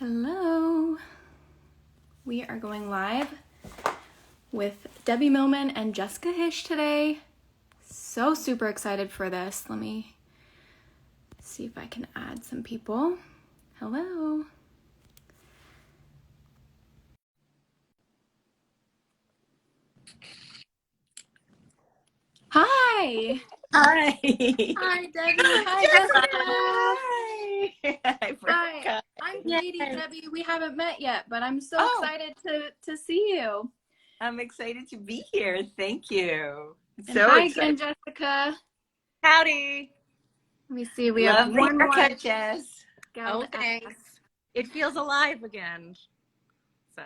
Hello. We are going live with Debbie Millman and Jessica Hische today. So super excited for this. Let me see if I can add some people. Hello. Hi. Hi. Hi, Debbie. Hi, Jessica. Hi. Hi. I'm Katie. Yes. Debbie, we haven't met yet, but I'm so excited to see you. I'm excited to be here. Thank you. And So hi excited. again, Jessica. Howdy. Let me see. We have Lovely one more haircut, Jess. gal Oh, to add. thanks. It feels alive again. So,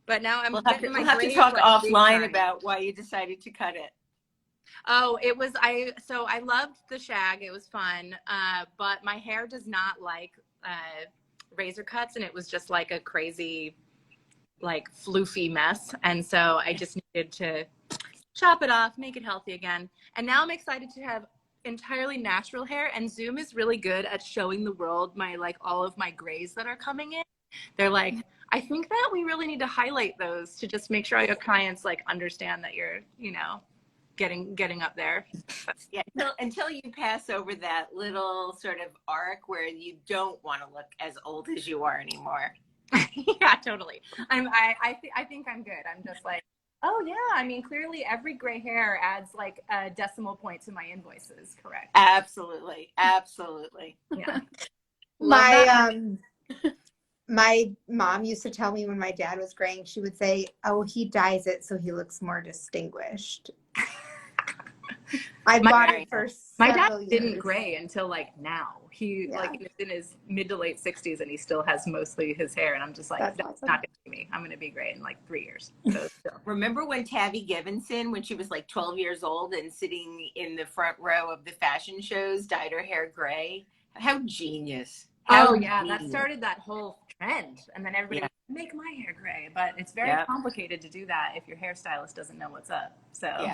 but now I'm We'll have getting to my talk braids, like, offline big time. about why you decided to cut it. Oh, so I loved the shag. It was fun. But my hair does not like razor cuts, and it was just like a crazy, like floofy mess. And so I just needed to chop it off, make it healthy again. And now I'm excited to have entirely natural hair, and Zoom is really good at showing the world all of my grays that are coming in. They're like, I think that we really need to highlight those to just make sure your clients understand that you're, getting up there. Yeah, until you pass over that little sort of arc where you don't want to look as old as you are anymore. Yeah, totally. I think I'm good. I'm just like, oh yeah. I mean, clearly every gray hair adds like a decimal point to my invoices. Correct. Absolutely. Yeah. My mom used to tell me when my dad was graying, she would say, "Oh, he dyes it so he looks more distinguished." I bought it for my several dad didn't years. gray until now. He in his mid to late 60s, and he still has mostly his hair. And I'm just like, that's awesome. not gonna be me. I'm gonna be gray in 3 years. So Remember when Tabby Gevinson, when she was 12 years old and sitting in the front row of the fashion shows, dyed her hair gray? How genius. That started that whole trend. And then everybody would make my hair gray. But it's very complicated to do that if your hairstylist doesn't know what's up. So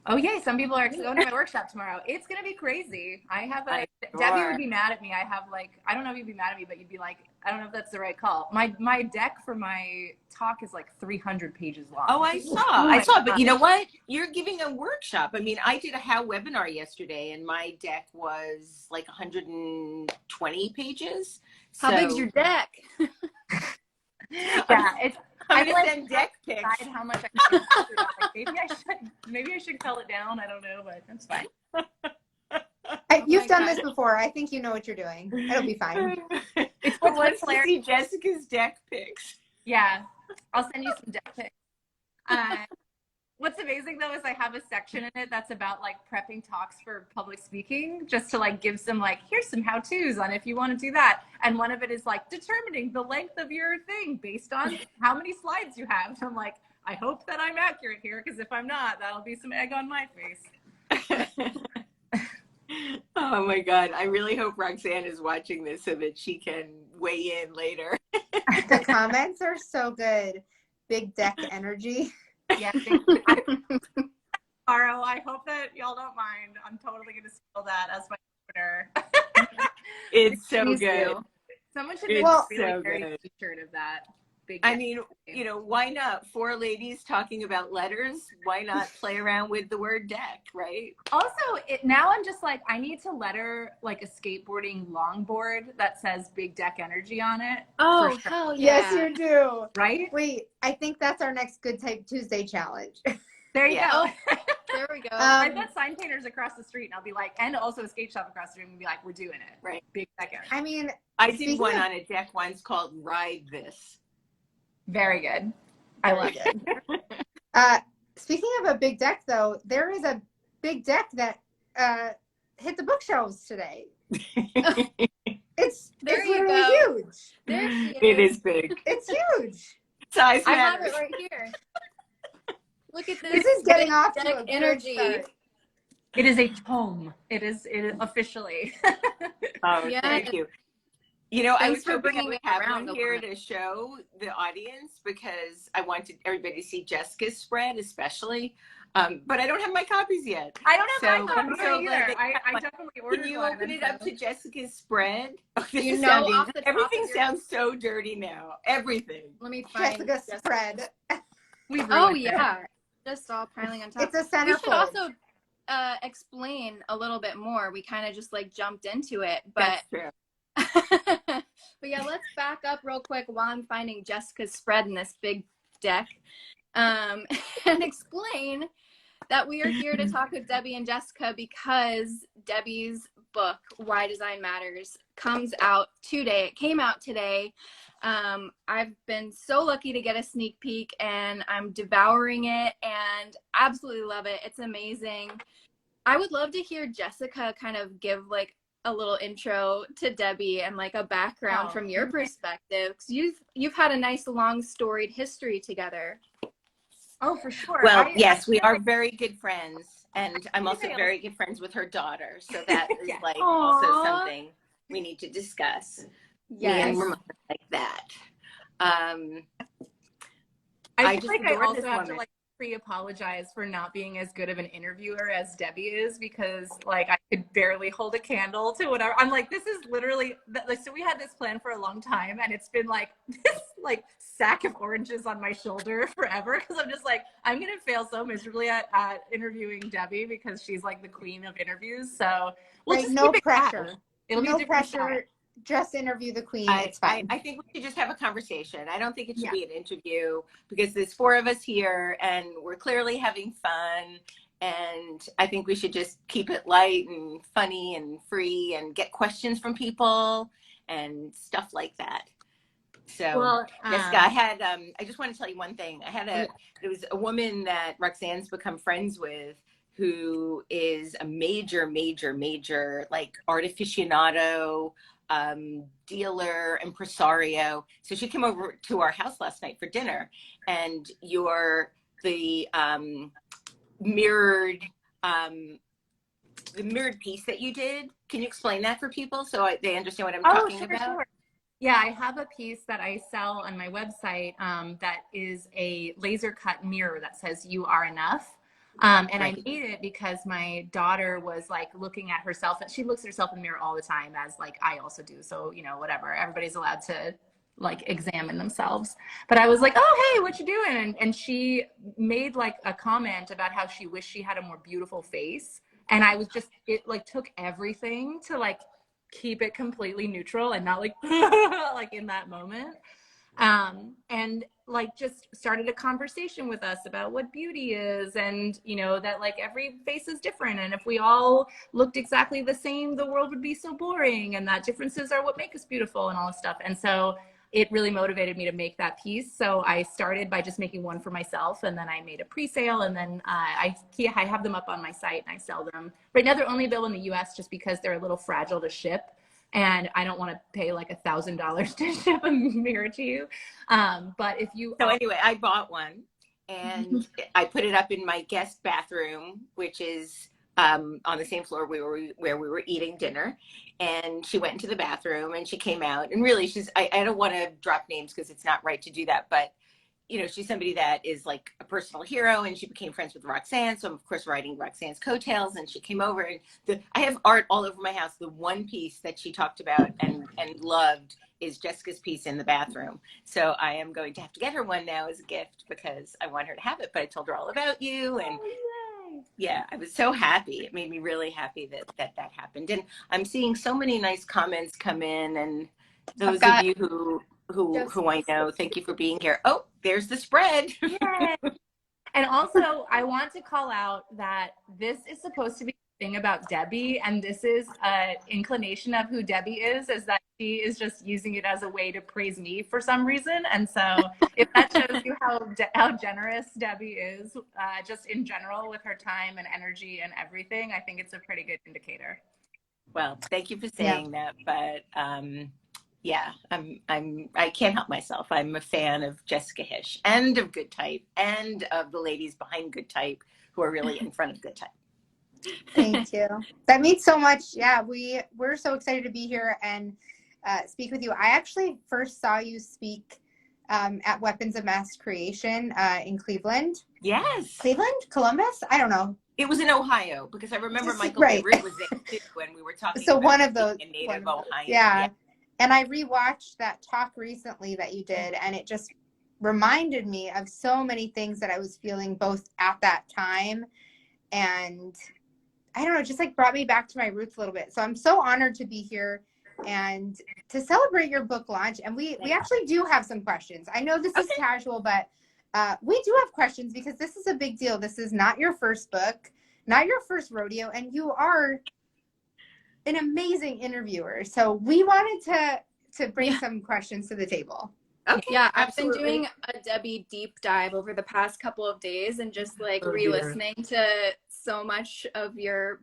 oh yay, some people are going to my workshop tomorrow. It's going to be crazy. Debbie would be mad at me. I have I don't know if you'd be mad at me, but you'd be like, I don't know if that's the right call. My deck for my talk is 300 pages long. Oh, I saw. But you know what? You're giving a workshop. I mean, I did a How webinar yesterday, and my deck was 120 pages. How big's your deck? Yeah, I'm gonna send deck pics. How much I can maybe I should cull it down. I don't know, but that's fine. You've done this before. I think you know what you're doing. It'll be fine. It's let's see Jessica's deck pics. Yeah, I'll send you some deck pics. What's amazing though is I have a section in it that's about prepping talks for public speaking, just to give some here's some how-tos on if you want to do that. And one of it is determining the length of your thing based on how many slides you have. So I'm like, I hope that I'm accurate here, because if I'm not, that'll be some egg on my face. Oh my God. I really hope Roxanne is watching this so that she can weigh in later. The comments are so good. Big deck energy. Yeah. Tomorrow, I hope that y'all don't mind. I'm totally going to steal that as my opener. It's so good. Someone should make a really great t-shirt of that. I mean, why not? 4 ladies talking about letters. Why not play around with the word deck, right? Also, now I'm just I need to letter a skateboarding longboard that says Big Deck Energy on it. Oh, hell yeah. Yes, you do. Right? Wait, I think that's our next Goodtype Tuesday challenge. There you go. There we go. I've got sign painters across the street, and I'll be and also a skate shop across the street, and be we're doing it. Right. Big Deck Energy. I mean, I did one on a deck once called Ride This. Very good. I love it. Speaking of a big deck, though, there is a big deck that hit the bookshelves today. It's literally huge. There she is. It is big. It's huge. Size matters. I have it right here. Look at this. This is getting off to a energy. It is a tome. It is officially. Oh, yeah. Thank you. I was hoping I would have one here to show the audience, because I wanted everybody to see Jessica's spread, especially. But I don't have my copies yet. I don't have So my I'm copy so either. glad that I definitely ordered can you one. open it up to Jessica's spread? Oh, this You is know, sounding, off the top everything of your- sounds so dirty now. Everything. Let me find Jessica spread. We've Oh ruined it. yeah, just all piling on top. It's a We should centerfold. also explain a little bit more. We kind of just like jumped into it, but That's true. but yeah, let's back up real quick while I'm finding Jessica's spread in this big deck, and explain that we are here to talk with Debbie and Jessica because Debbie's book, Why Design Matters, comes out today. It came out today. I've been so lucky to get a sneak peek, and I'm devouring it and absolutely love it. It's amazing. I would love to hear Jessica kind of give like a little intro to Debbie and like a background from your perspective, because you've had a nice long storied history together. Oh, for sure. Well, yes, we are very good friends, and I'm also very good friends with her daughter. So that is Yes. like Aww. also something we need to discuss. Me and Yes. Ramona like that. I I feel just like I adore also this have to woman. like pre-apologize for not being as good of an interviewer as Debbie is, because like I could barely hold a candle to whatever. I'm like, this is literally like, so we had this plan for a long time, and it's been like this like sack of oranges on my shoulder forever, because I'm just like, I'm gonna fail so miserably at interviewing Debbie because she's like the queen of interviews. So we'll Right, just no keep it pressure. casual. It'll be No different pressure. time. Just interview the queen. It's fine. I think we should just have a conversation. I don't think it should Yeah. be an interview, because there's 4 of us here and we're clearly having fun. And I think we should just keep it light and funny and free and get questions from people and stuff like that. So, Well, Jessica, I just want to tell you one thing. There was a woman that Roxanne's become friends with who is a major like art aficionado, dealer, impresario. So she came over to our house last night for dinner, and the mirrored piece that you did. Can you explain that for people so they understand what I'm talking about? Sure. Yeah, I have a piece that I sell on my website that is a laser cut mirror that says "You Are Enough." And I made it because my daughter was like looking at herself, and she looks at herself in the mirror all the time, as like I also do. So, you know, whatever, everybody's allowed to like examine themselves. But I was like, oh, hey, what you doing? And she made like a comment about how she wished she had a more beautiful face. And I was just, it like took everything to like keep it completely neutral and not like, like in that moment. And like just started a conversation with us about what beauty is, and you know that like every face is different, and if we all looked exactly the same, the world would be so boring, and that differences are what make us beautiful and all this stuff. And so it really motivated me to make that piece. So I started by just making one for myself, and then I made a pre-sale, and then I have them up on my site and I sell them. Right now they're only available in the US just because they're a little fragile to ship, and I don't want to pay like $1,000 to ship a mirror to you. But if you... So anyway, I bought one, and I put it up in my guest bathroom, which is on the same floor where we were eating dinner. And she went into the bathroom and she came out, and really I don't want to drop names because it's not right to do that, but you know, she's somebody that is like a personal hero, and she became friends with Roxanne. So I'm of course riding Roxanne's coattails, and she came over, and I have art all over my house. The one piece that she talked about and loved is Jessica's piece in the bathroom. So I am going to have to get her one now as a gift because I want her to have it, but I told her all about you. And yeah, I was so happy. It made me really happy that happened. And I'm seeing so many nice comments come in, and those of you who I know, thank you for being here. Oh, there's the spread. Yay. And also, I want to call out that this is supposed to be a thing about Debbie, and this is an inclination of who Debbie is that she is just using it as a way to praise me for some reason. And so if that shows you how generous Debbie is, just in general with her time and energy and everything, I think it's a pretty good indicator. Well, thank you for saying that, but yeah, I can't help myself. I'm a fan of Jessica Hische and of Goodtype and of the ladies behind Goodtype who are really in front of Goodtype. Thank you. That means so much. Yeah, we're so excited to be here and speak with you. I actually first saw you speak at Weapons of Mass Creation in Cleveland. Yes. Cleveland, Columbus. I don't know. It was in Ohio because I remember Michael Right. Bivrett was there too when we were talking So about one of those, being a native Ohioan. yeah. And I rewatched that talk recently that you did, and it just reminded me of so many things that I was feeling both at that time, and I don't know, just like brought me back to my roots a little bit. So I'm so honored to be here and to celebrate your book launch. And we actually do have some questions. I know this is casual, but we do have questions because this is a big deal. This is not your first book, not your first rodeo, and you are an amazing interviewer. So we wanted to bring some questions to the table. Okay. Yeah, I've absolutely. been doing a Debbie deep dive over the past couple of days and just like re-listening to so much of your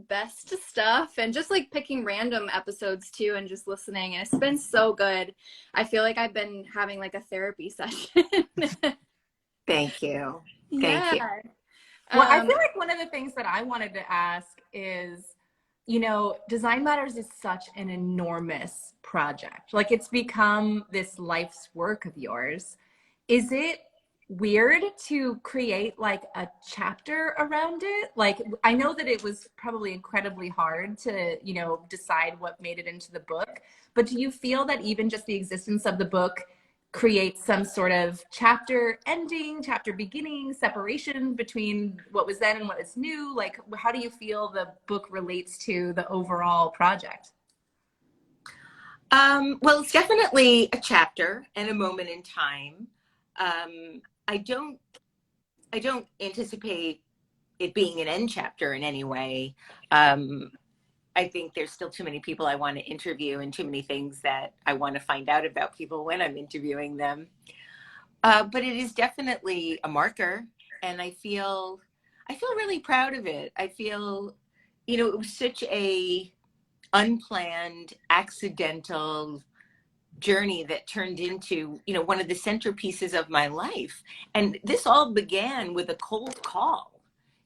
best stuff and just like picking random episodes too and just listening, and it's been so good. I feel like I've been having like a therapy session. Thank you. Yeah. Thank you. Well, I feel like one of the things that I wanted to ask is, you know, Design Matters is such an enormous project. Like, it's become this life's work of yours. Is it weird to create like a chapter around it? Like, I know that it was probably incredibly hard to, you know, decide what made it into the book, but do you feel that even just the existence of the book create some sort of chapter ending, chapter beginning, separation between what was then and what is new? Like, how do you feel the book relates to the overall project? Well, it's definitely a chapter and a moment in time. I don't anticipate it being an end chapter in any way. I think there's still too many people I want to interview and too many things that I want to find out about people when I'm interviewing them. But it is definitely a marker, and I feel really proud of it. I feel, you know, it was such a unplanned, accidental journey that turned into, you know, one of the centerpieces of my life. And this all began with a cold call.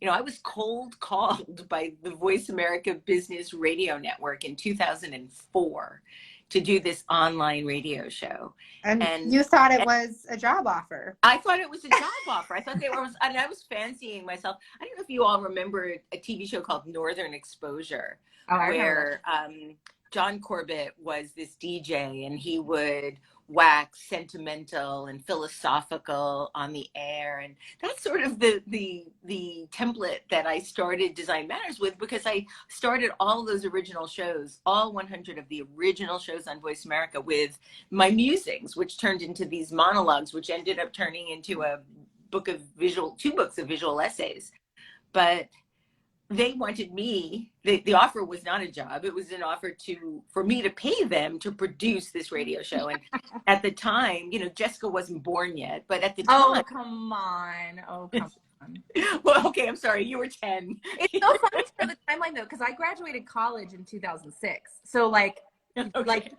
You know, I was cold called by the Voice America Business Radio Network in 2004 to do this online radio show. And you thought it was a job offer. I thought it was a job offer. I thought and I was fancying myself. I don't know if you all remember a TV show called Northern Exposure, where John Corbett was this DJ, and he would wax sentimental and philosophical on the air, and that's sort of the template that I started Design Matters with, because I started all those original shows, all 100 of the original shows on Voice America, with my musings, which turned into these monologues, which ended up turning into two books of visual essays. But they wanted me, the offer was not a job. It was an offer for me to pay them to produce this radio show. And at the time, you know, Jessica wasn't born yet, but at the time. Oh, come on. Well, okay, I'm sorry. You were 10. It's so funny for the timeline though, because I graduated college in 2006. So like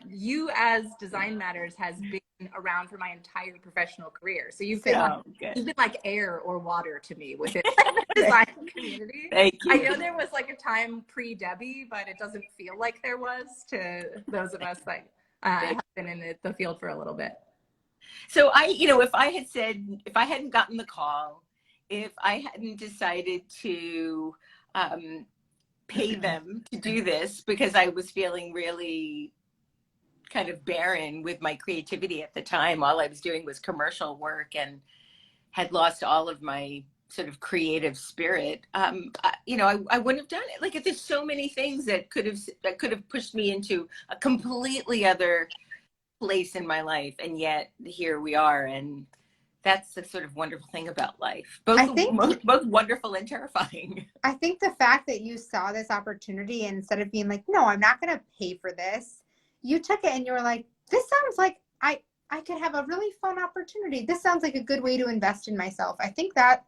you as Design Matters has been around for my entire professional career. So you've been like air or water to me within the design community. Thank you. I know there was like a time pre-Debbie, but it doesn't feel like there was to those of us that have been in the field for a little bit. So if I hadn't gotten the call, if I hadn't decided to pay them to do this, because I was feeling really kind of barren with my creativity at the time. All I was doing was commercial work and had lost all of my sort of creative spirit. I wouldn't have done it. Like, there's so many things that could have pushed me into a completely other place in my life, and yet here we are. And that's the sort of wonderful thing about life. Both wonderful and terrifying. I think the fact that you saw this opportunity, and instead of being like, no, I'm not going to pay for this, you took it and you were like, this sounds like I could have a really fun opportunity. This sounds like a good way to invest in myself. I think that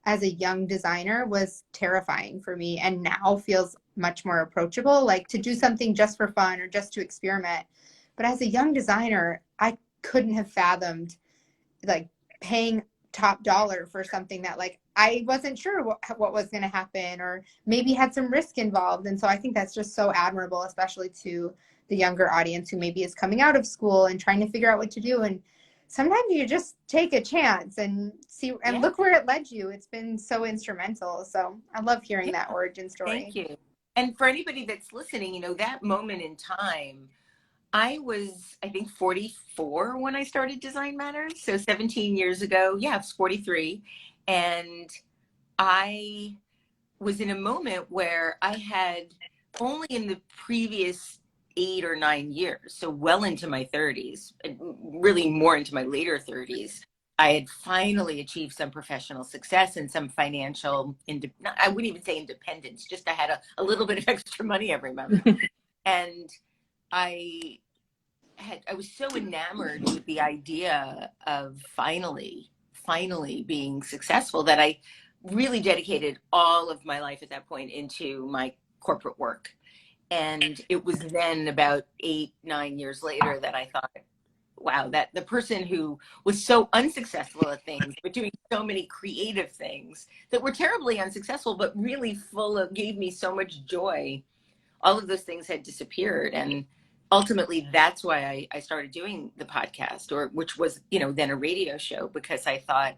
as a young designer was terrifying for me, and now feels much more approachable, like to do something just for fun or just to experiment. But as a young designer, I couldn't have fathomed like paying top dollar for something that like I wasn't sure what was going to happen, or maybe had some risk involved. And so I think that's just so admirable, especially to the younger audience who maybe is coming out of school and trying to figure out what to do. And sometimes you just take a chance and see, and Yeah. look where it led you. It's been so instrumental. So I love hearing that origin story. Thank you. And for anybody that's listening, you know, that moment in time, I was, I think, 44 when I started Design Matters. So 17 years ago. Yeah, I was 43. And I was in a moment where I had only in the previous 8 or 9 years, so well into my 30s, really more into my later 30s, I had finally achieved some professional success and some financial, I wouldn't even say independence, just I had a little bit of extra money every month. And I I was so enamored with the idea of finally being successful that I really dedicated all of my life at that point into my corporate work. And it was then about 8, 9 years later that I thought, wow, that the person who was so unsuccessful at things, but doing so many creative things that were terribly unsuccessful, but really gave me so much joy, all of those things had disappeared. And ultimately that's why I started doing the podcast, or which was, you know, then a radio show, because I thought,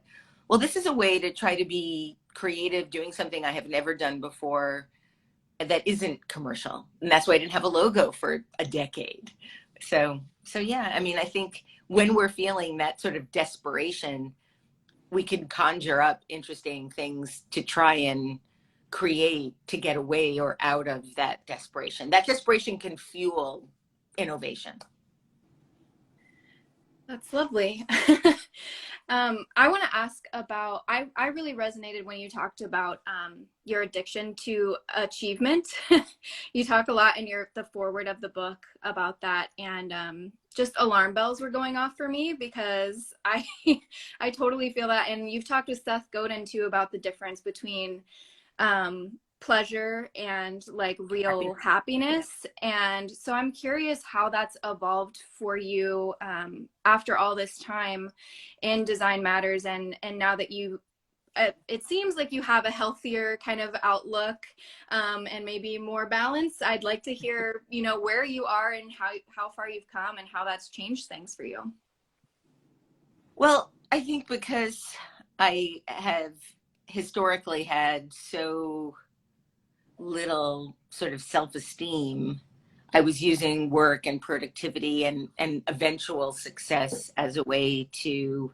well, this is a way to try to be creative, doing something I have never done before that isn't commercial. And that's why I didn't have a logo for a decade. So yeah, I mean, I think when we're feeling that sort of desperation, we can conjure up interesting things to try and create to get away or out of that desperation. That desperation can fuel innovation. That's lovely. I want to ask about, I really resonated when you talked about your addiction to achievement. You talk a lot in the foreword of the book about that, and just alarm bells were going off for me, because I totally feel that. And you've talked with Seth Godin too about the difference between pleasure and like real happiness. And so I'm curious how that's evolved for you after all this time in Design Matters, and now that you it seems like you have a healthier kind of outlook and maybe more balance. I'd like to hear, you know, where you are and how far you've come and how that's changed things for you. Well, I think because I have historically had so little sort of self-esteem, I was using work and productivity and eventual success as a way to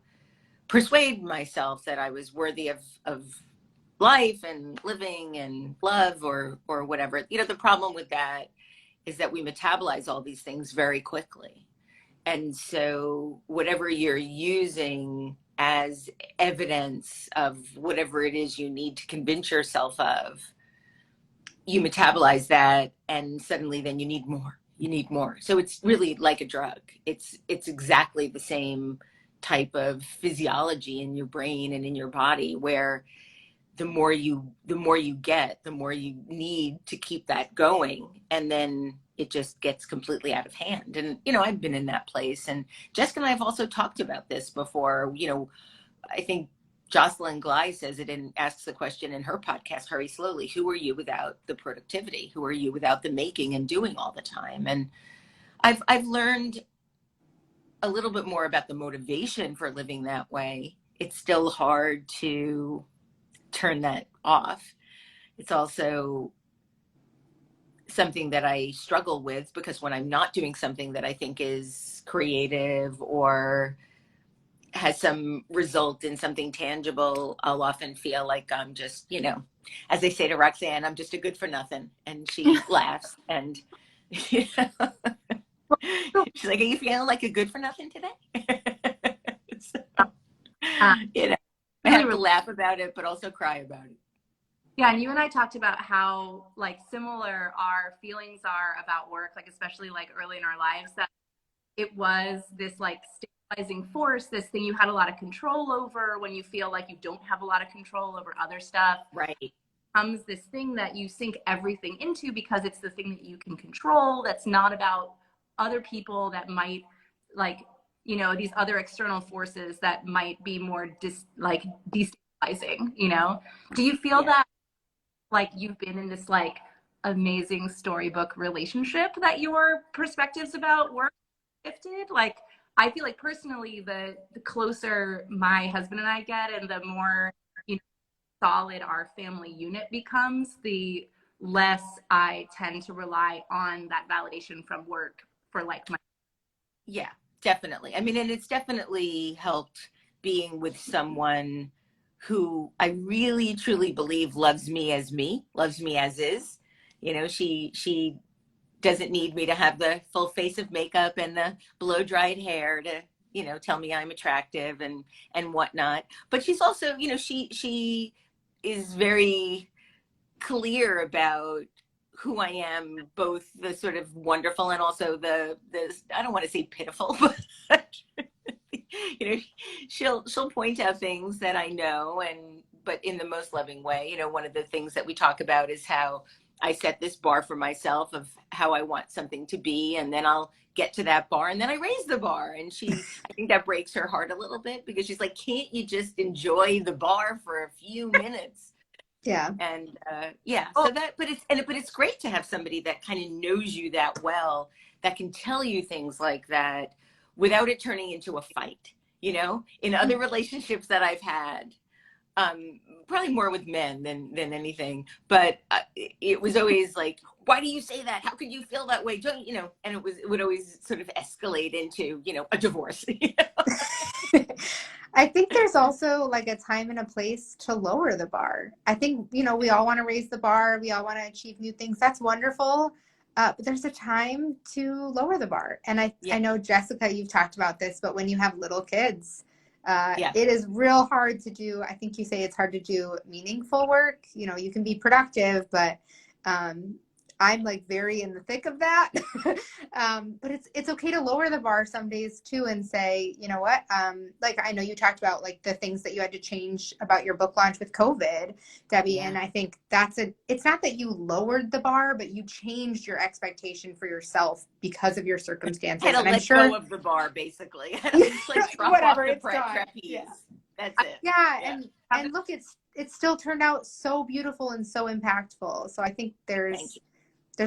persuade myself that I was worthy of life and living and love or whatever. You know, the problem with that is that we metabolize all these things very quickly. And so whatever you're using as evidence of whatever it is you need to convince yourself of, you metabolize that, and suddenly then you need more. So it's really like a drug. It's exactly the same type of physiology in your brain and in your body, where the more you get, the more you need to keep that going, and then it just gets completely out of hand. And you know, I've been in that place, and Jessica and I have also talked about this before. You know, I think Jocelyn Glei says it and asks the question in her podcast, Hurry Slowly: who are you without the productivity? Who are you without the making and doing all the time? And I've learned a little bit more about the motivation for living that way. It's still hard to turn that off. It's also something that I struggle with, because when I'm not doing something that I think is creative or has some result in something tangible, I'll often feel like I'm just, you know, as they say to Roxanne, I'm just a good for nothing. And she laughs, and you know, she's like, are you feeling like a good for nothing today? So, you know, I have to laugh about it, but also cry about it. Yeah, and you and I talked about how like similar our feelings are about work, like especially like early in our lives, that it was this like stabilizing force, this thing you had a lot of control over when you feel like you don't have a lot of control over other stuff. Right. Comes this thing that you sink everything into because it's the thing that you can control, that's not about other people that might, like, you know, these other external forces that might be more destabilizing, you know? Do you feel that like you've been in this like amazing storybook relationship, that your perspectives about work shifted? Like I feel like personally, the closer my husband and I get, and the more, you know, solid our family unit becomes, the less I tend to rely on that validation from work for like my. Yeah, definitely. I mean, and it's definitely helped being with someone who I really truly believe loves me, loves me as is. You know, she doesn't need me to have the full face of makeup and the blow dried hair to, you know, tell me I'm attractive and whatnot. But she's also, you know, she is very clear about who I am, both the sort of wonderful and also the I don't want to say pitiful, but you know, she'll point out things that I know, and but in the most loving way. You know, one of the things that we talk about is how I set this bar for myself of how I want something to be, and then I'll get to that bar and then I raise the bar. And I think that breaks her heart a little bit, because she's like, can't you just enjoy the bar for a few minutes? Yeah. And yeah, so that, but it's great to have somebody that kind of knows you that well, that can tell you things like that without it turning into a fight. You know, in other relationships that I've had, probably more with men than anything, but it was always like, why do you say that? How could you feel that way? Don't you know? And it would always sort of escalate into, you know, a divorce. You know? I think there's also like a time and a place to lower the bar. I think, you know, we all want to raise the bar. We all want to achieve new things. That's wonderful. But there's a time to lower the bar. And I know, Jessica, you've talked about this, but when you have little kids, it is real hard to do. I think you say it's hard to do meaningful work. You know, you can be productive, but I'm like very in the thick of that. But it's okay to lower the bar some days too, and say, you know what, like I know you talked about like the things that you had to change about your book launch with COVID, Debbie. And I think it's not that you lowered the bar, but you changed your expectation for yourself because of your circumstances. Had to and let go of the bar, basically. Had to just like drop whatever, off the it's gone. trapeze. Yeah. That's it. Yeah. And look, it's still turned out so beautiful and so impactful. So I think there's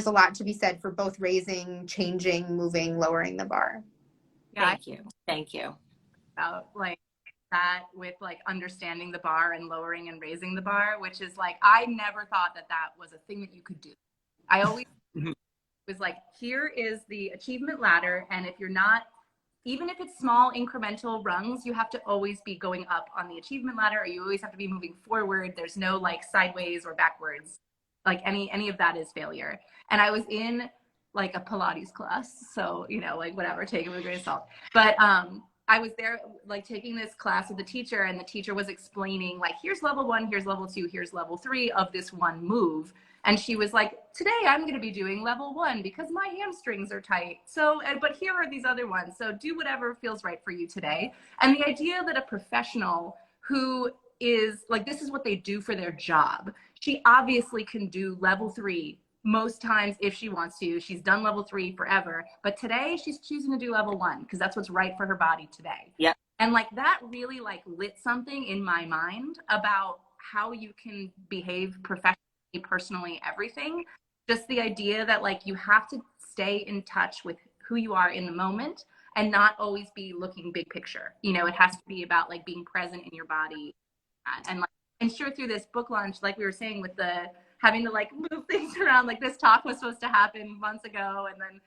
a lot to be said for both raising, changing, moving, lowering the bar. Yeah, Thank you. About like that with like understanding the bar and lowering and raising the bar, which is like, I never thought that was a thing that you could do. I always was like, here is the achievement ladder. And if you're not, even if it's small incremental rungs, you have to always be going up on the achievement ladder, or you always have to be moving forward. There's no like sideways or backwards. Like any of that is failure. And I was in like a Pilates class, so, you know, like whatever, take it with a grain of salt. But I was there like taking this class with the teacher, and the teacher was explaining like, here's level 1, here's level 2, here's level 3 of this one move. And she was like, today I'm going to be doing level 1 because my hamstrings are tight. So, but here are these other ones. So do whatever feels right for you today. And the idea that a professional who is like, this is what they do for their job, she obviously can do level 3 most times if she wants to. She's done level 3 forever, but today she's choosing to do level 1 because that's what's right for her body today. Yeah. And like that really like lit something in my mind about how you can behave professionally, personally, everything. Just the idea that like you have to stay in touch with who you are in the moment and not always be looking big picture. You know, it has to be about like being present in your body. And sure, through this book launch, like we were saying, with the having to like move things around, like this talk was supposed to happen months ago, and then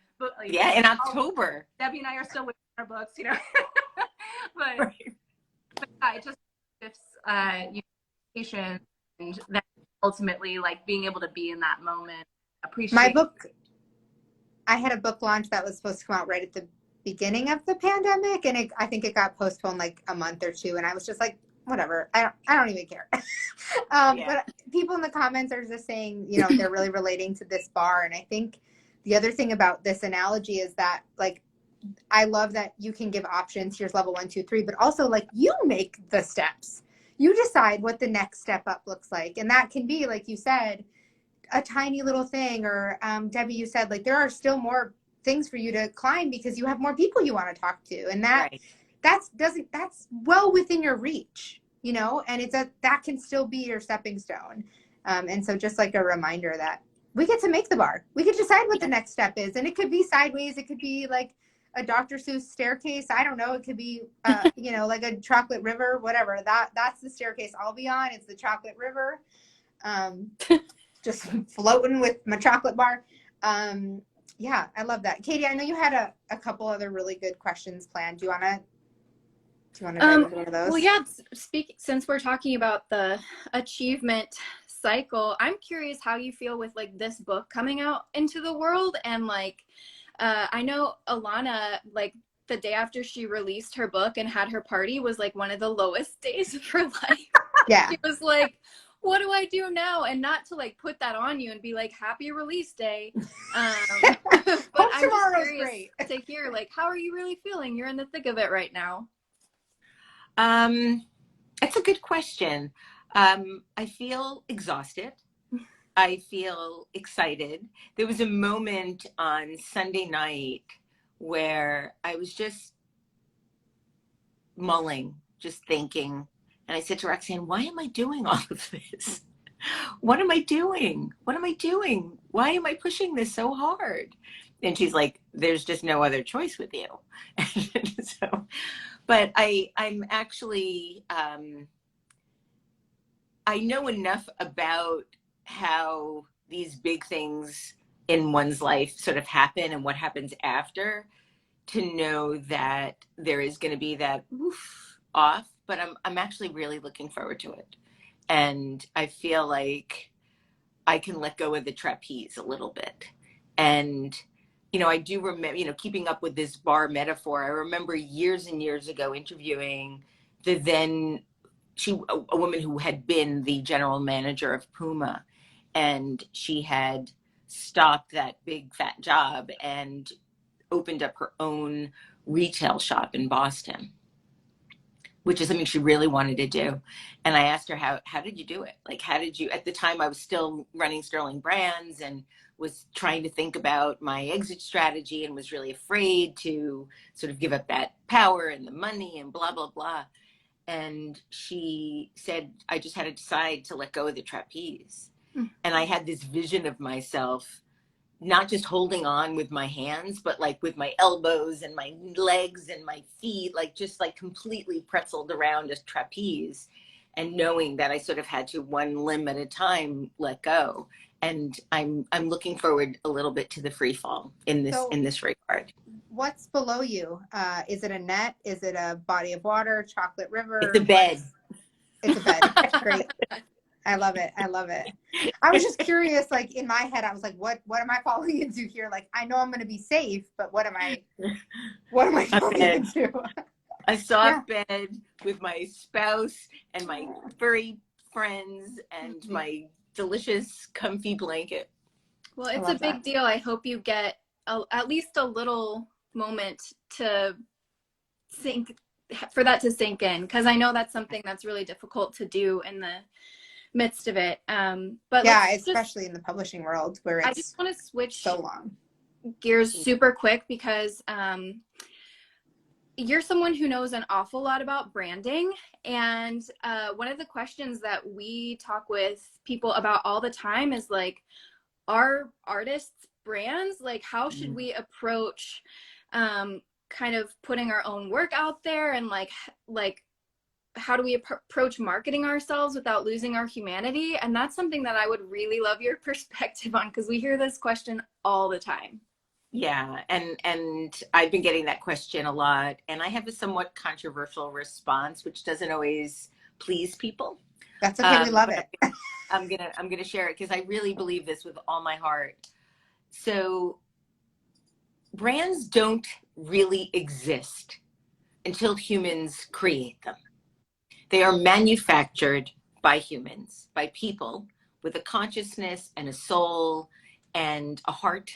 in October. Debbie and I are still waiting for our books, you know. but yeah, it just shifts patient, and then ultimately like being able to be in that moment. Appreciate my book. I had a book launch that was supposed to come out right at the beginning of the pandemic, and I think it got postponed like a month or two, and I was just like, whatever, I don't even care. But people in the comments are just saying, you know, they're really relating to this bar. And I think the other thing about this analogy is that like, I love that you can give options. Here's level 1, 2, 3, but also like you make the steps. You decide what the next step up looks like. And that can be, like you said, a tiny little thing, or Debbie, you said like, there are still more things for you to climb because you have more people you want to talk to. And that's well within your reach, you know, and that can still be your stepping stone. And so just like a reminder that we get to make the bar. We can decide what the next step is. And it could be sideways. It could be like a Dr. Seuss staircase. I don't know. It could be, you know, like a chocolate river, whatever. That's the staircase I'll be on. It's the chocolate river. Just floating with my chocolate bar. Yeah, I love that. Katie, I know you had a couple other really good questions planned. Do you want to dive into one of those? Well, yeah, since we're talking about the achievement cycle, I'm curious how you feel with like this book coming out into the world. And like, I know Ilana, like the day after she released her book and had her party was like one of the lowest days of her life. Yeah. She was like, what do I do now? And not to like put that on you and be like, happy release day. But I'm just curious to hear, like, how are you really feeling? You're in the thick of it right now. That's a good question. I feel exhausted. I feel excited. There was a moment on Sunday night where I was just mulling, just thinking. And I said to Roxanne, why am I doing all of this? What am I doing? What am I doing? Why am I pushing this so hard? And she's like, there's just no other choice with you. So, but I'm actually, I know enough about how these big things in one's life sort of happen and what happens after to know that there is going to be that oof off, but I'm actually really looking forward to it. And I feel like I can let go of the trapeze a little bit. And, you know, I do remember, you know, keeping up with this bar metaphor, I remember years and years ago interviewing the then, a woman who had been the general manager of Puma, and she had stopped that big fat job and opened up her own retail shop in Boston, which is something she really wanted to do. And I asked her, how did you do it? Like, how did you, at the time I was still running Sterling Brands and was trying to think about my exit strategy and was really afraid to sort of give up that power and the money and blah, blah, blah. And she said, I just had to decide to let go of the trapeze. And I had this vision of myself not just holding on with my hands, but like with my elbows and my legs and my feet, like just like completely pretzeled around a trapeze, and knowing that I sort of had to one limb at a time let go. And I'm looking forward a little bit to the free fall in this regard. What's below you? Is it a net? Is it a body of water, chocolate river? It's a bed. It's a bed. Great. I love it. I love it. I was just curious, like in my head, I was like, what am I falling into here? Like, I know I'm going to be safe, but what am I falling into? A soft bed with my spouse and my furry friends and my delicious comfy blanket. Well, it's a big deal. I hope you get at least a little moment to for that to sink in, because I know that's something that's really difficult to do in the midst of it. But yeah, especially in the publishing world where it's I just want to switch so long gears super quick, because you're someone who knows an awful lot about branding. And one of the questions that we talk with people about all the time is like, are artists brands? Like, how should we approach kind of putting our own work out there, and like how do we approach marketing ourselves without losing our humanity? And that's something that I would really love your perspective on, because we hear this question all the time. Yeah, and I've been getting that question a lot, and I have a somewhat controversial response, which doesn't always please people. That's okay. We love it. I'm gonna share it because I really believe this with all my heart. So brands don't really exist until humans create them. They are manufactured by humans, by people with a consciousness and a soul and a heart.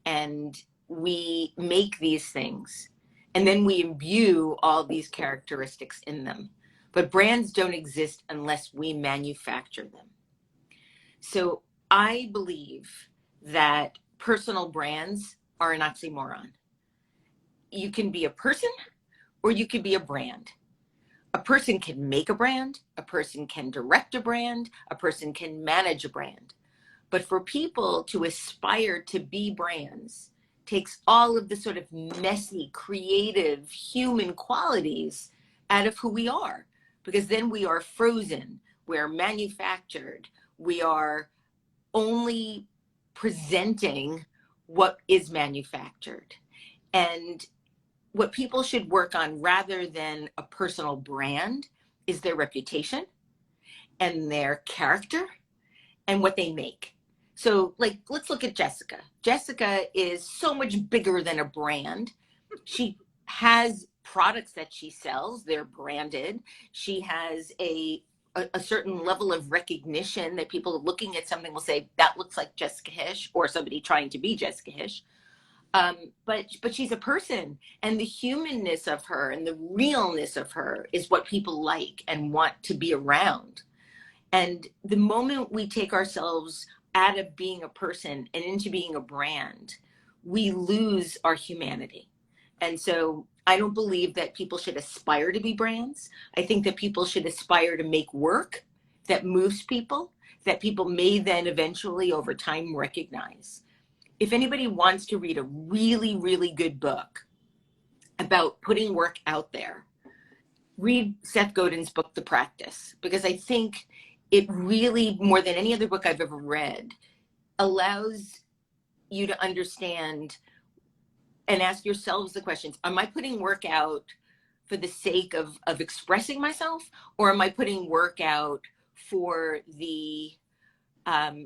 And we make these things, and then we imbue all these characteristics in them. But brands don't exist unless we manufacture them. So I believe that personal brands are an oxymoron. You can be a person or you can be a brand. A person can make a brand, a person can direct a brand, a person can manage a brand. But for people to aspire to be brands, takes all of the sort of messy, creative, human qualities out of who we are, because then we are frozen, we're manufactured, we are only presenting what is manufactured. And what people should work on rather than a personal brand is their reputation and their character and what they make. So like, let's look at Jessica. Jessica is so much bigger than a brand. She has products that she sells, they're branded. She has a certain level of recognition that people looking at something will say, that looks like Jessica Hische, or somebody trying to be Jessica Hische. But she's a person, and the humanness of her and the realness of her is what people like and want to be around. And the moment we take ourselves out of being a person and into being a brand, we lose our humanity. And so I don't believe that people should aspire to be brands. I think that people should aspire to make work that moves people, that people may then eventually over time recognize. If anybody wants to read a really, really good book about putting work out there, read Seth Godin's book, The Practice, because I think it really, more than any other book I've ever read, allows you to understand and ask yourselves the questions. Am I putting work out for the sake of expressing myself, or am I putting work out for the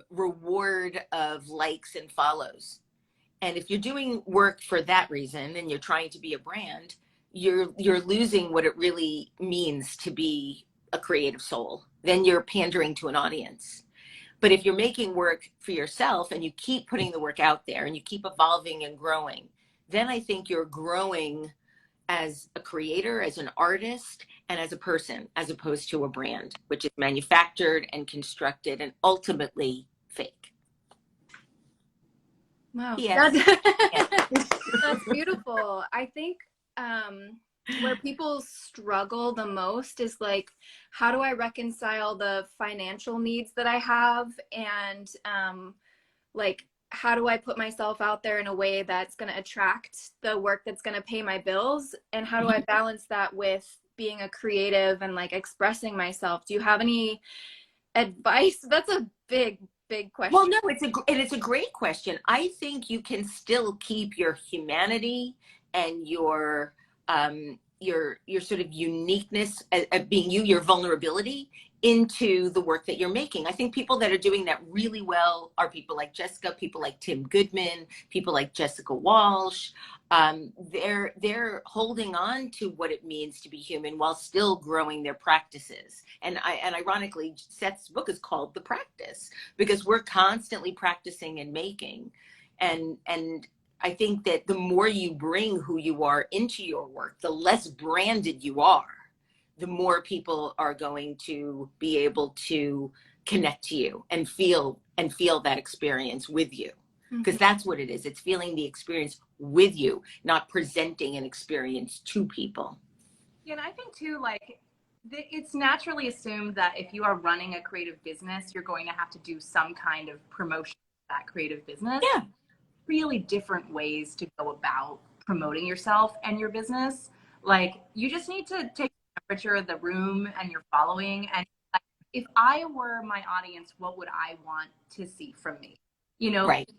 reward of likes and follows? And if you're doing work for that reason and you're trying to be a brand, you're losing what it really means to be a creative soul. Then you're pandering to an audience. But if you're making work for yourself and you keep putting the work out there and you keep evolving and growing, then I think you're growing as a creator, as an artist, and as a person, as opposed to a brand, which is manufactured and constructed and ultimately fake. Wow, Yes. that's beautiful. I think where people struggle the most is like, how do I reconcile the financial needs that I have, and like, how do I put myself out there in a way that's going to attract the work that's going to pay my bills, and how do I balance that with being a creative and like expressing myself? Do you have any advice? That's a big question. Well, no, it's a great question. I think you can still keep your humanity and your sort of uniqueness of being you, your vulnerability, into the work that you're making. I think people that are doing that really well are people like Jessica, people like Tim Goodman, people like Jessica Walsh. They're holding on to what it means to be human while still growing their practices. And ironically, Seth's book is called The Practice, because we're constantly practicing and making. And I think that the more you bring who you are into your work, the less branded you are, the more people are going to be able to connect to you and feel that experience with you. Because that's what it is. It's feeling the experience with you, not presenting an experience to people. Yeah, and I think too, like, it's naturally assumed that if you are running a creative business, you're going to have to do some kind of promotion of that creative business. Yeah. Really different ways to go about promoting yourself and your business. Like, you just need to take the temperature of the room and your following. And like, if I were my audience, what would I want to see from me? You know, right.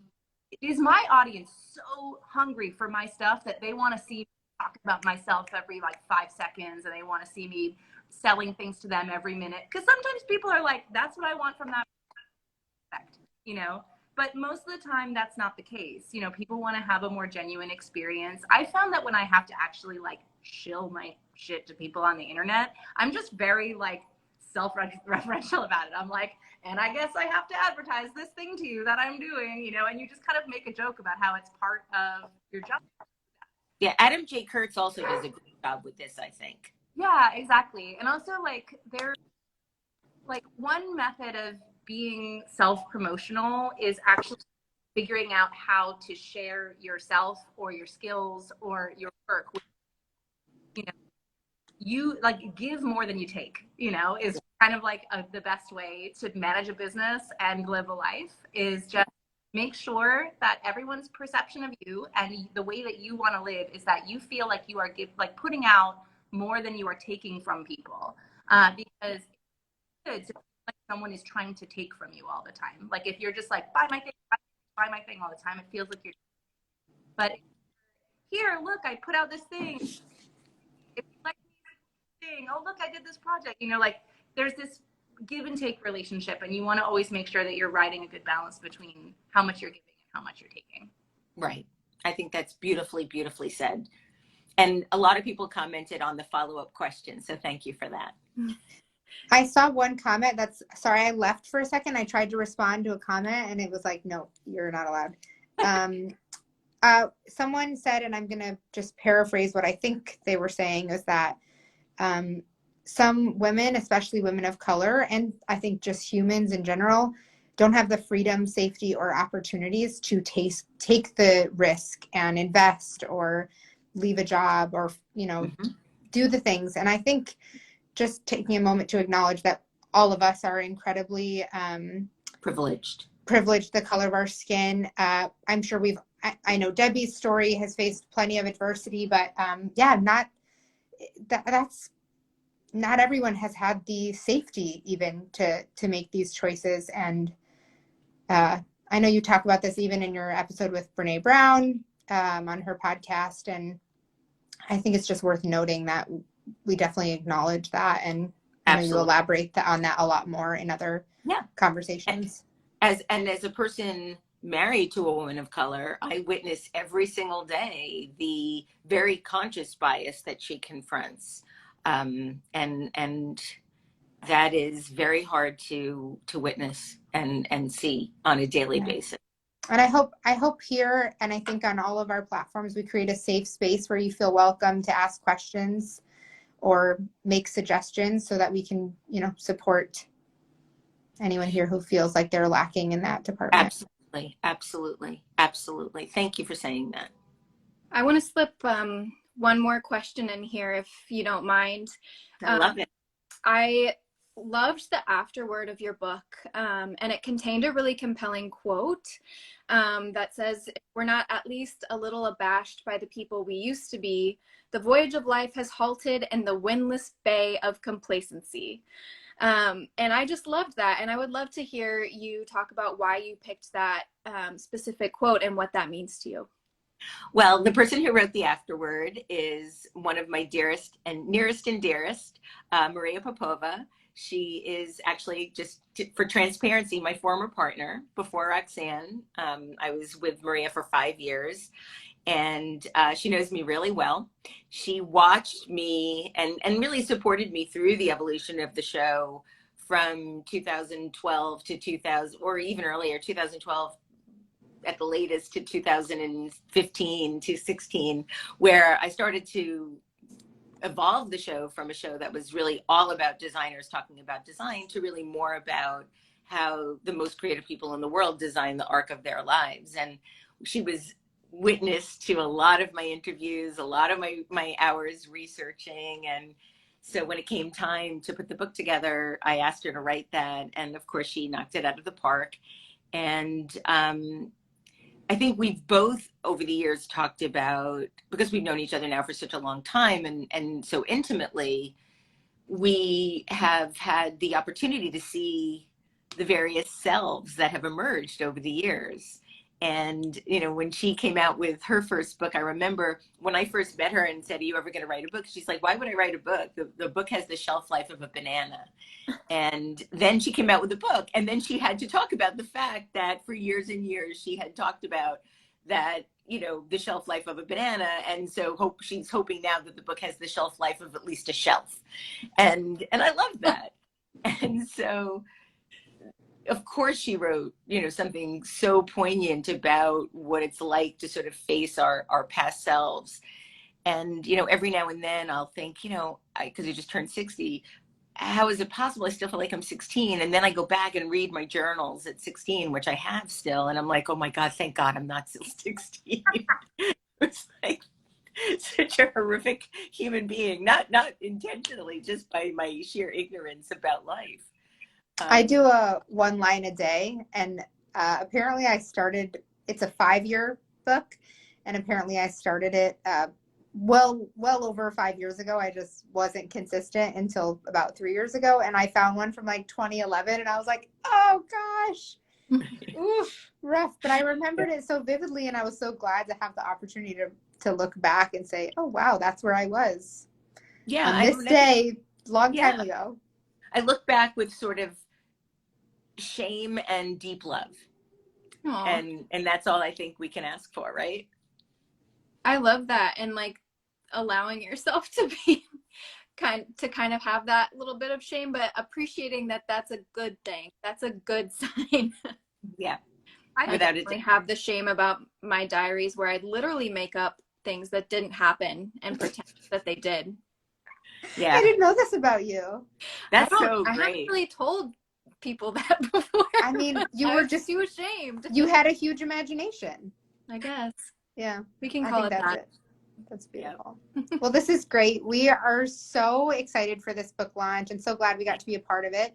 Is my audience so hungry for my stuff that they want to see me talk about myself every like 5 seconds, and they want to see me selling things to them every minute? Because sometimes people are like, that's what I want from that effect, you know? But most of the time, that's not the case. You know, people want to have a more genuine experience. I found that when I have to actually like shill my shit to people on the internet, I'm just very like self-referential about it. I'm like, and I guess I have to advertise this thing to you that I'm doing, you know, and you just kind of make a joke about how it's part of your job. Yeah, Adam J. Kurtz also does a great job with this, I think. Yeah, exactly. And also, like, there's like one method of being self-promotional is actually figuring out how to share yourself or your skills or your work with, you know, you like give more than you take, you know, is kind of like the best way to manage a business and live a life, is just make sure that everyone's perception of you and the way that you want to live is that you feel like you are putting out more than you are taking from people. Because it's like someone is trying to take from you all the time. Like if you're just like, buy my thing, buy my thing all the time, it feels like you're, but here, look, I put out this thing. If you like this thing, oh, look, I did this project. You know, like there's this give and take relationship, and you want to always make sure that you're riding a good balance between how much you're giving and how much you're taking. Right. I think that's beautifully, beautifully said. And a lot of people commented on the follow-up question. So thank you for that. I saw one comment sorry, I left for a second. I tried to respond to a comment and it was like, no, you're not allowed. Someone said, and I'm going to just paraphrase what I think they were saying, is that some women, especially women of color, and I think just humans in general, don't have the freedom, safety, or opportunities to take the risk and invest or leave a job or, you know, do the things. And I think just taking a moment to acknowledge that all of us are incredibly privileged, the color of our skin. I'm sure I know Debbie's story has faced plenty of adversity, but that's not everyone has had the safety even to make these choices. And I know you talk about this even in your episode with Brene Brown on her podcast. And I think it's just worth noting that we definitely acknowledge that. And I know you elaborate on that a lot more in other conversations. As a person married to a woman of color, I witness every single day the very conscious bias that she confronts. And that is very hard to witness and see on a daily basis. And I hope here, and I think on all of our platforms, we create a safe space where you feel welcome to ask questions or make suggestions so that we can, you know, support anyone here who feels like they're lacking in that department. Absolutely. Thank you for saying that. I want to slip one more question in here, if you don't mind. I love it. I loved the afterword of your book, and it contained a really compelling quote that says, "If we're not at least a little abashed by the people we used to be, the voyage of life has halted in the windless bay of complacency." And I just loved that. And I would love to hear you talk about why you picked that specific quote and what that means to you. Well, the person who wrote the afterword is one of my dearest and nearest and dearest, Maria Popova. She is actually, just for transparency, my former partner before Roxanne. I was with Maria for 5 years, and she knows me really well. She watched me and really supported me through the evolution of the show from 2012 to 2000, or even earlier, 2012 at the latest, to 2015 to 16, where I started to evolve the show from a show that was really all about designers talking about design to really more about how the most creative people in the world design the arc of their lives. And she was witness to a lot of my interviews, a lot of my hours researching. And so when it came time to put the book together, I asked her to write that. And of course, she knocked it out of the park. And I think we've both over the years talked about, because we've known each other now for such a long time and so intimately, we have had the opportunity to see the various selves that have emerged over the years. And, you know, when she came out with her first book, I remember when I first met her and said, "Are you ever going to write a book?" She's like, "Why would I write a book? The book has the shelf life of a banana." And then she came out with a book, and then she had to talk about the fact that for years and years she had talked about that, you know, the shelf life of a banana. And so she's hoping now that the book has the shelf life of at least a shelf. And I love that. And so, of course, she wrote, you know, something so poignant about what it's like to sort of face our past selves. And, you know, every now and then I'll think, you know, because I just turned 60, how is it possible I still feel like I'm 16? And then I go back and read my journals at 16, which I have still. And I'm like, oh my God, thank God I'm not still 16. It's like such a horrific human being, not intentionally, just by my sheer ignorance about life. I do a one line a day, and Apparently it's a 5-year book, and apparently I started it well over 5 years ago. I just wasn't consistent until about 3 years ago, and I found one from like 2011, and I was like, oh gosh, oof, rough. But I remembered it so vividly, and I was so glad to have the opportunity to look back and say, oh wow, that's where I was on this day, long time ago. I look back with sort of shame and deep love. Aww. And that's all I think we can ask for, right? I love that. And like allowing yourself to be kind of have that little bit of shame, but appreciating that that's a good thing. That's a good sign. Yeah. I definitely have the shame about my diaries where I'd literally make up things that didn't happen and pretend that they did. Yeah. I didn't know this about you. That's so I great. haven't really told people that before. I mean, you I were was just too ashamed. You had a huge imagination. I guess. Yeah. We can call it that. That's beautiful. Well, this is great. We are so excited for this book launch and so glad we got to be a part of it.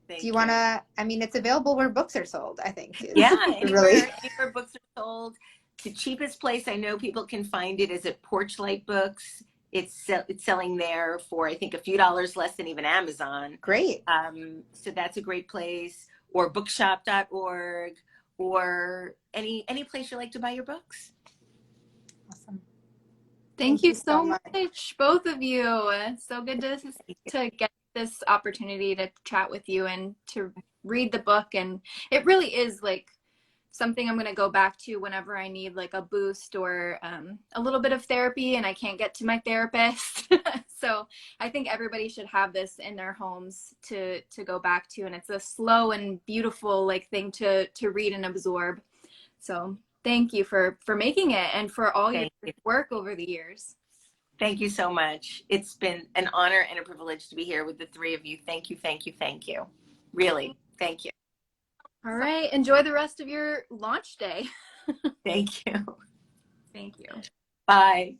Do you want to, I mean, it's available where books are sold, I think. Yeah, anywhere books are sold. The cheapest place I know people can find it is at Porchlight Books. It's selling there for, I think, a few dollars less than even Amazon. Great. So that's a great place. Or bookshop.org, or any place you like to buy your books. Awesome. Thank you so much, both of you. So good to get this opportunity to chat with you and to read the book. And it really is like something I'm going to go back to whenever I need like a boost or a little bit of therapy and I can't get to my therapist. So I think everybody should have this in their homes to go back to. And it's a slow and beautiful like thing to read and absorb. So thank you for making it and for all your work over the years. Thank you so much. It's been an honor and a privilege to be here with the three of you. Thank you, thank you, thank you. Really, thank you. All right. Enjoy the rest of your launch day. Thank you. Thank you. Bye.